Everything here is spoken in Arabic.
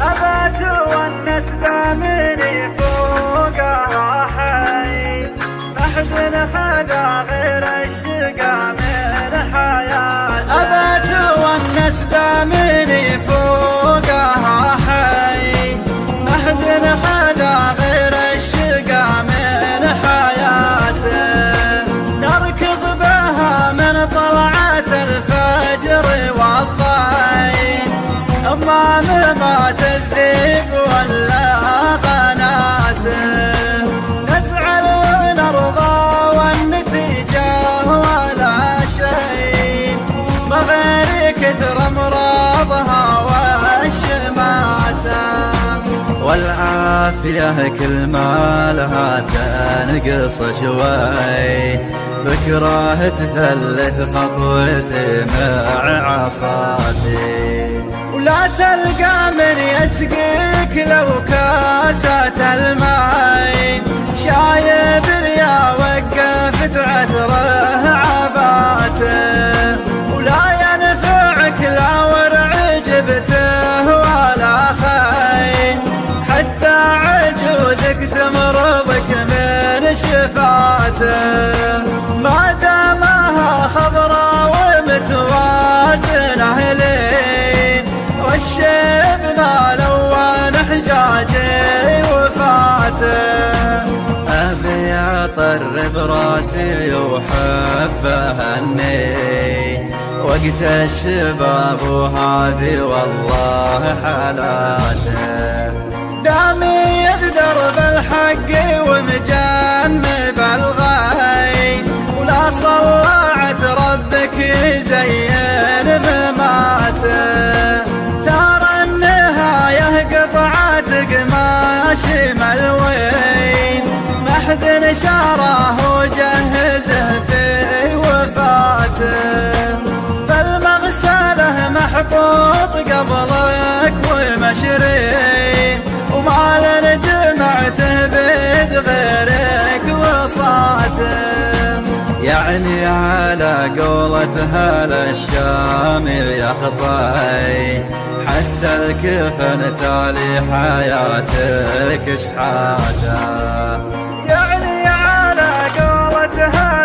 أبات والناس دامني فوقها حي، محزن هذا غير الشقا من حياته. أبات والناس دامني فوقها حي، محزن هذا غير الشقا من حياته. نركض بها من طلعة الفجر والضيم، أمام ما تذيب ولا قناته. نزعل ونرضى والنتيجة ولا شيء، ما غير كثر أمراضها والشماتة. والعافية كل ما لها تنقص شوي، بكره تثلث خطوتي مع عصاتي. ولا تلقى من يسقيك لو كاسة الماي، شايب ريا وقفت عذره عباته. ولا ينفعك لا ورع جبته ولا خين، حتى عجوزك تمرضك من شفاته. ما دامها خضرا ومتوازنه لين، والشيب ما لون حجاجي وفاته. أبي أطرب راسي وحبه هني، وقت الشباب وهذه والله حالاته. دامي يقدر بالحق ومجنب الغي، ولا صلعت ربك يزين مماته. ترى النهاية قطعة قماش ملوين، محد شاره وجهزه في وفاته. بالمغسله محطوط قبلك ومشري، وما لن جمعته بيد غيرك وصاته. يعني على قولتها للشام يا خطاي، حتى الكفن تالي حياتك شحاته. يعني على قولتها